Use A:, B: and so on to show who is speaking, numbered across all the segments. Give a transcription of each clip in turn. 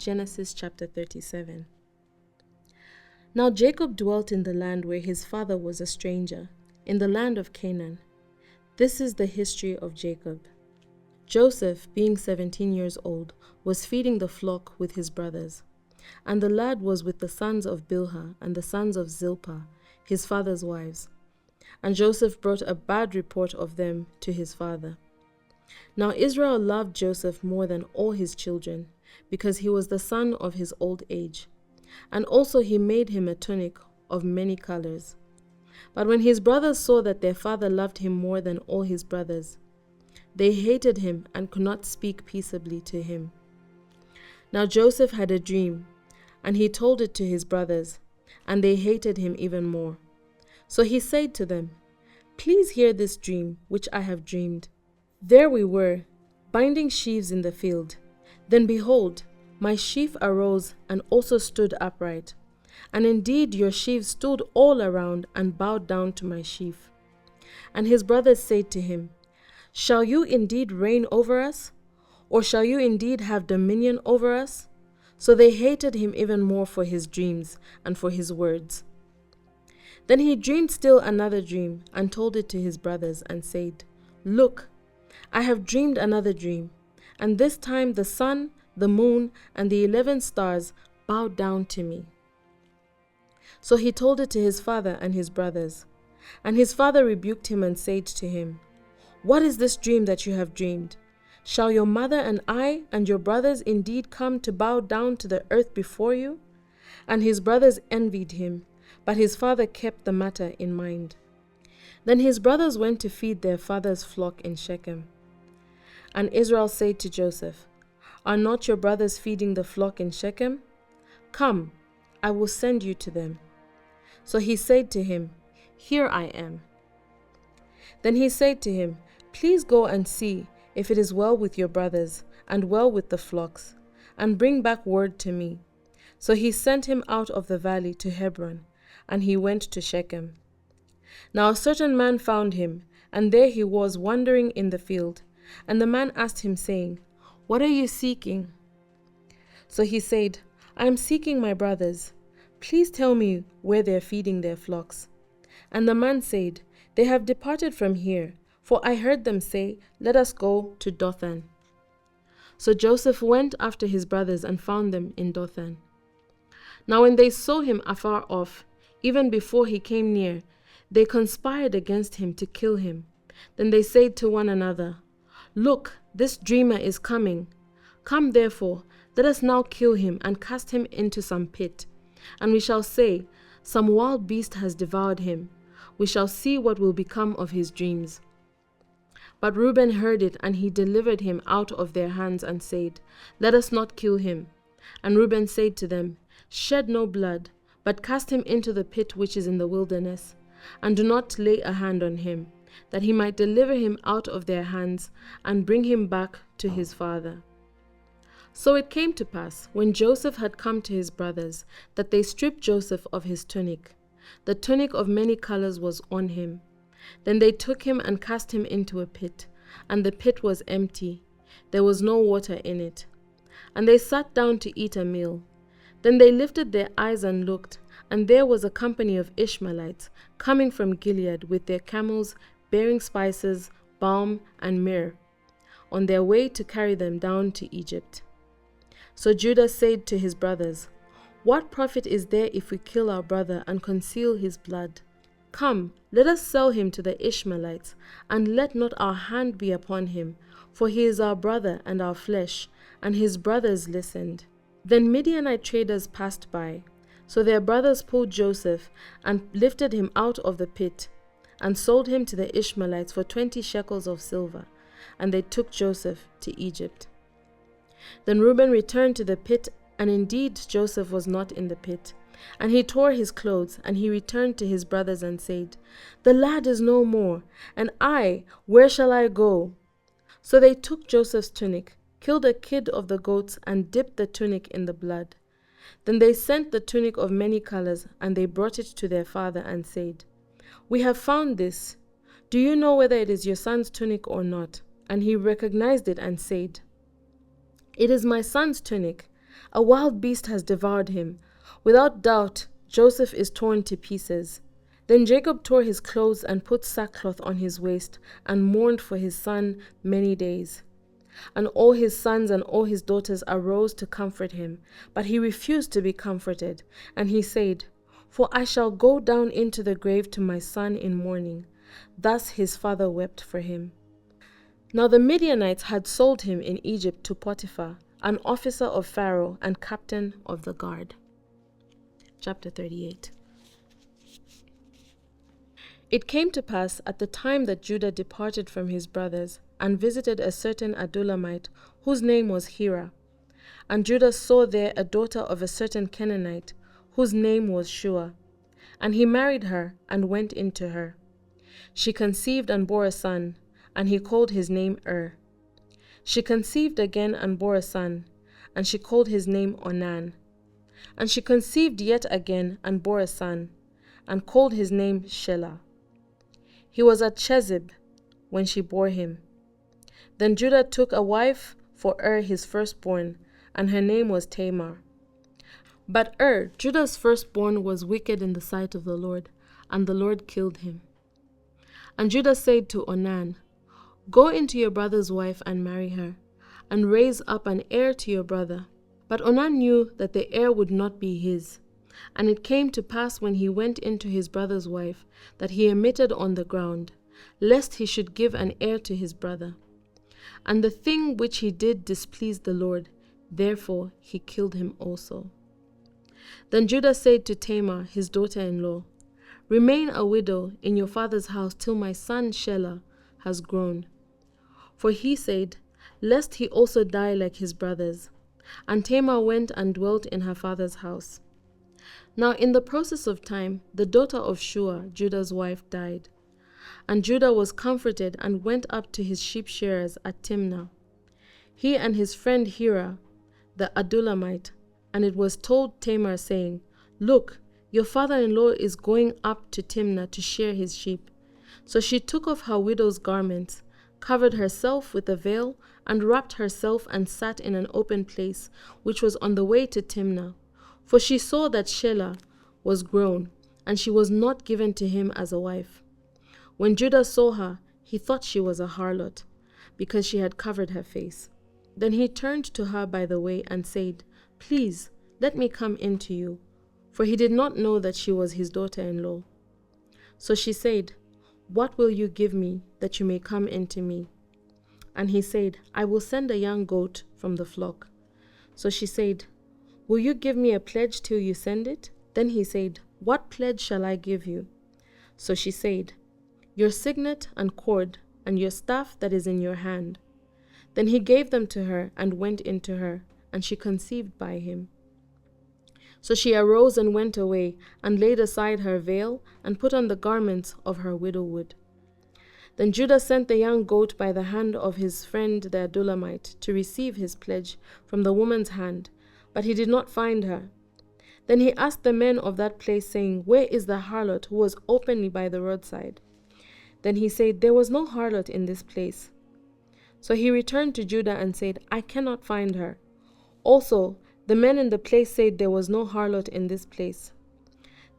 A: Genesis chapter 37. Now Jacob dwelt in the land where his father was a stranger, in the land of Canaan. This is the history of Jacob. Joseph, being 17 years old, was feeding the flock with his brothers. And the lad was with the sons of Bilhah and the sons of Zilpah, his father's wives. And Joseph brought a bad report of them to his father. Now Israel loved Joseph more than all his children, because he was the son of his old age. And also he made him a tunic of many colors. But when his brothers saw that their father loved him more than all his brothers, they hated him and could not speak peaceably to him. Now Joseph had a dream, and he told it to his brothers, and they hated him even more. So he said to them, "Please hear this dream which I have dreamed. There we were, binding sheaves in the field. Then behold, my sheaf arose and also stood upright. And indeed your sheaves stood all around and bowed down to my sheaf." And his brothers said to him, "Shall you indeed reign over us? Or shall you indeed have dominion over us?" So they hated him even more for his dreams and for his words. Then he dreamed still another dream and told it to his brothers and said, "Look, I have dreamed another dream, and this time the sun, the moon, and the 11 stars bowed down to me." So he told it to his father and his brothers. And his father rebuked him and said to him, "What is this dream that you have dreamed? Shall your mother and I and your brothers indeed come to bow down to the earth before you?" And his brothers envied him, but his father kept the matter in mind. Then his brothers went to feed their father's flock in Shechem. And Israel said to Joseph, "Are not your brothers feeding the flock in Shechem? Come, I will send you to them." So he said to him, "Here I am." Then he said to him, "Please go and see if it is well with your brothers and well with the flocks, and bring back word to me." So he sent him out of the valley to Hebron, and he went to Shechem. Now a certain man found him, and there he was wandering in the field. And the man asked him, saying, "What are you seeking?" So he said, "I am seeking my brothers. Please tell me where they are feeding their flocks." And the man said, "They have departed from here, for I heard them say, 'Let us go to Dothan.'" So Joseph went after his brothers and found them in Dothan. Now when they saw him afar off, even before he came near, they conspired against him to kill him. Then they said to one another, "Look, this dreamer is coming. Come therefore, let us now kill him and cast him into some pit. And we shall say, 'Some wild beast has devoured him.' We shall see what will become of his dreams." But Reuben heard it, and he delivered him out of their hands and said, "Let us not kill him." And Reuben said to them, "Shed no blood, but cast him into the pit which is in the wilderness, and do not lay a hand on him, that he might deliver him out of their hands and bring him back to his father." So it came to pass, when Joseph had come to his brothers, that they stripped Joseph of his tunic. The tunic of many colors was on him. Then they took him and cast him into a pit, and the pit was empty. There was no water in it. And they sat down to eat a meal. Then they lifted their eyes and looked, and there was a company of Ishmaelites coming from Gilead with their camels, bearing spices, balm, and myrrh, on their way to carry them down to Egypt. So Judah said to his brothers, "What profit is there if we kill our brother and conceal his blood? Come, let us sell him to the Ishmaelites, and let not our hand be upon him, for he is our brother and our flesh." And his brothers listened. Then Midianite traders passed by. So their brothers pulled Joseph and lifted him out of the pit, and sold him to the Ishmaelites for 20 shekels of silver, and they took Joseph to Egypt. Then Reuben returned to the pit, and indeed Joseph was not in the pit. And he tore his clothes, and he returned to his brothers and said, "The lad is no more, and I, where shall I go?" So they took Joseph's tunic, killed a kid of the goats, and dipped the tunic in the blood. Then they sent the tunic of many colors, and they brought it to their father and said, "We have found this. Do you know whether it is your son's tunic or not?" And he recognized it and said, "It is my son's tunic." A wild beast has devoured him. Without doubt, Joseph is torn to pieces." Then Jacob tore his clothes and put sackcloth on his waist and mourned for his son many days. And all his sons and all his daughters arose to comfort him, but he refused to be comforted. And he said, "For I shall go down into the grave to my son in mourning." Thus his father wept for him. Now the Midianites had sold him in Egypt to Potiphar, an officer of Pharaoh and captain of the guard. Chapter 38. It came to pass at the time that Judah departed from his brothers and visited a certain Adullamite whose name was Hira. And Judah saw there a daughter of a certain Canaanite whose name was Shua. And he married her and went into her. She conceived and bore a son, and he called his name She conceived again and bore a son, and she called his name Onan. And she conceived yet again and bore a son, and called his name Shelah. He was at Chezib when she bore him. Then Judah took a wife for his firstborn, and her name was Tamar. But Judah's firstborn, was wicked in the sight of the Lord, and the Lord killed him. And Judah said to Onan, "Go into your brother's wife and marry her, and raise up an heir to your brother." But Onan knew that the heir would not be his. And it came to pass when he went into his brother's wife, that he emitted on the ground, lest he should give an heir to his brother. And the thing which he did displeased the Lord, therefore he killed him also. Then Judah said to Tamar, his daughter-in-law, "Remain a widow in your father's house till my son Shelah has grown." For he said, "Lest he also die like his brothers." And Tamar went and dwelt in her father's house. Now in the process of time, the daughter of Shua, Judah's wife, died. And Judah was comforted and went up to his sheep shearers at Timnah, he and his friend Hira, the Adullamite. And it was told Tamar, saying, "Look, your father-in-law is going up to Timnah to shear his sheep." So she took off her widow's garments, covered herself with a veil, and wrapped herself, and sat in an open place, which was on the way to Timnah. For she saw that Shelah was grown, and she was not given to him as a wife. When Judah saw her, he thought she was a harlot, because she had covered her face. Then he turned to her by the way and said, "Please, let me come in to you." For he did not know that she was his daughter-in-law. So she said, "What will you give me that you may come in to me?" And he said, "I will send a young goat from the flock." So she said, "Will you give me a pledge till you send it?" Then he said, "What pledge shall I give you?" So she said, "Your signet and cord, and your staff that is in your hand." Then he gave them to her and went into her, and she conceived by him. So she arose and went away, and laid aside her veil, and put on the garments of her widowhood. Then Judah sent the young goat by the hand of his friend the Adullamite to receive his pledge from the woman's hand, but he did not find her. Then he asked the men of that place, saying, "Where is the harlot who was openly by the roadside?" Then he said, "There was no harlot in this place." So he returned to Judah and said, "I cannot find her." Also, the men in the place said, "There was no harlot in this place."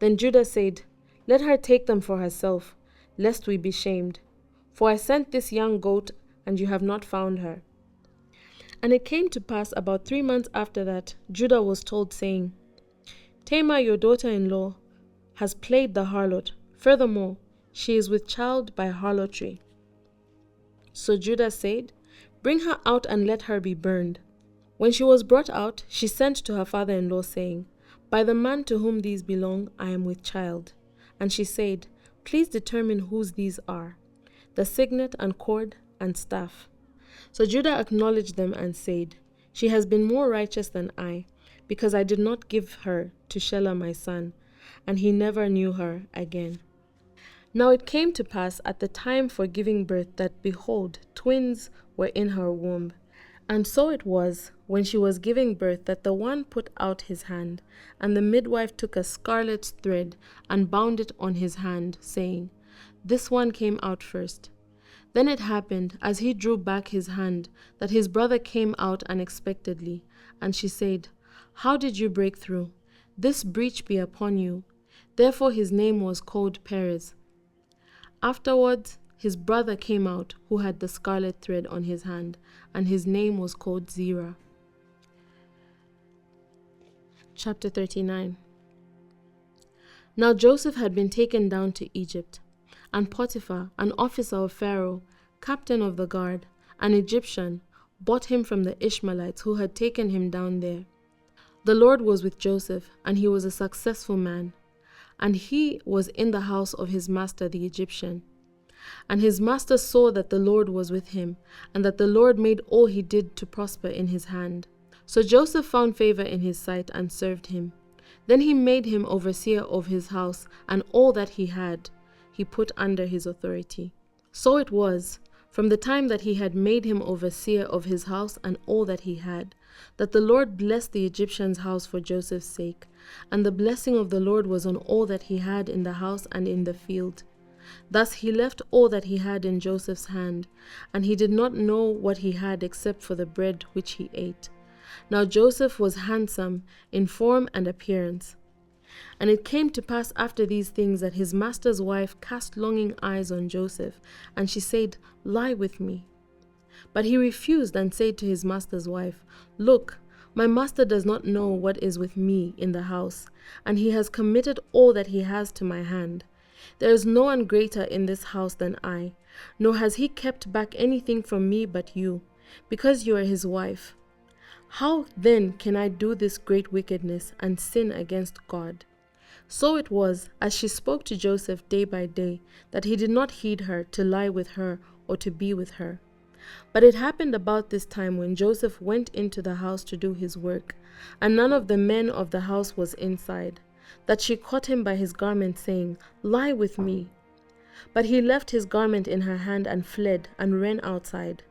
A: Then Judah said, "Let her take them for herself, lest we be shamed. For I sent this young goat, and you have not found her." And it came to pass about 3 months after that, Judah was told, saying, "Tamar, your daughter-in-law, has played the harlot. Furthermore, she is with child by harlotry." So Judah said, "Bring her out and let her be burned." When she was brought out, she sent to her father-in-law, saying, "By the man to whom these belong, I am with child." And she said, "Please determine whose these are, the signet and cord and staff." So Judah acknowledged them and said, "She has been more righteous than I, because I did not give her to Shelah my son." And he never knew her again. Now it came to pass at the time for giving birth that, behold, twins were in her womb. And so it was, when she was giving birth, that the one put out his hand, and the midwife took a scarlet thread and bound it on his hand, saying, "This one came out first." Then it happened, as he drew back his hand, that his brother came out unexpectedly. And she said, How did you break through? This breach be upon you. Therefore his name was called Perez. Afterwards, his brother came out, who had the scarlet thread on his hand, and his name was called Zerah. Chapter 39. Now Joseph had been taken down to Egypt, and Potiphar, an officer of Pharaoh, captain of the guard, an Egyptian, bought him from the Ishmaelites who had taken him down there. The Lord was with Joseph, and he was a successful man, and he was in the house of his master the Egyptian. And his master saw that the Lord was with him, and that the Lord made all he did to prosper in his hand. So Joseph found favor in his sight and served him. Then he made him overseer of his house, and all that he had he put under his authority. So it was, from the time that he had made him overseer of his house and all that he had, that the Lord blessed the Egyptian's house for Joseph's sake, and the blessing of the Lord was on all that he had in the house and in the field. Thus he left all that he had in Joseph's hand, and he did not know what he had except for the bread which he ate. Now Joseph was handsome in form and appearance. And it came to pass after these things that his master's wife cast longing eyes on Joseph, and she said, Lie with me. But he refused and said to his master's wife, Look, my master does not know what is with me in the house, and he has committed all that he has to my hand. There is no one greater in this house than I, nor has he kept back anything from me but you, because you are his wife. How then can I do this great wickedness and sin against God? So it was, as she spoke to Joseph day by day, that he did not heed her to lie with her or to be with her. But it happened about this time when Joseph went into the house to do his work, and none of the men of the house was inside, that she caught him by his garment, saying, Lie with me. But he left his garment in her hand and fled and ran outside.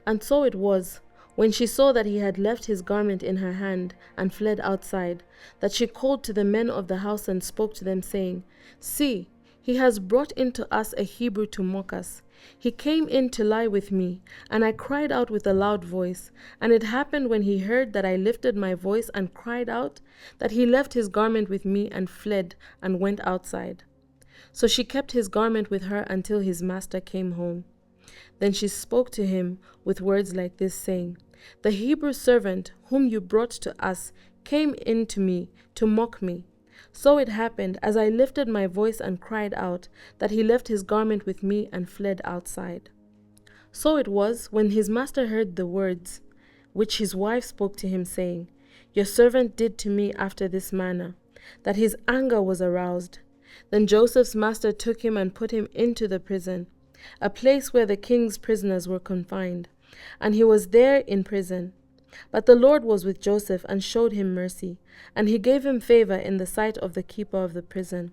A: And so it was, when she saw that he had left his garment in her hand and fled outside, that she called to the men of the house and spoke to them, saying, See, he has brought into us a Hebrew to mock us. He came in to lie with me, and I cried out with a loud voice. And it happened when he heard that I lifted my voice and cried out, that he left his garment with me and fled and went outside. So she kept his garment with her until his master came home. Then she spoke to him with words like this, saying, The Hebrew servant whom you brought to us came in to me to mock me. So it happened, as I lifted my voice and cried out, that he left his garment with me and fled outside. So it was, when his master heard the words which his wife spoke to him, saying, Your servant did to me after this manner, that his anger was aroused. Then Joseph's master took him and put him into the prison, a place where the king's prisoners were confined, and he was there in prison. But the Lord was with Joseph and showed him mercy, and he gave him favor in the sight of the keeper of the prison.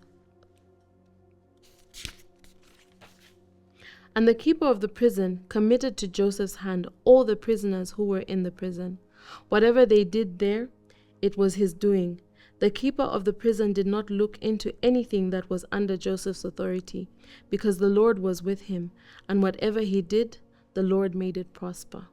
A: And the keeper of the prison committed to Joseph's hand all the prisoners who were in the prison. Whatever they did there, it was his doing. The keeper of the prison did not look into anything that was under Joseph's authority, because the Lord was with him, and whatever he did, the Lord made it prosper.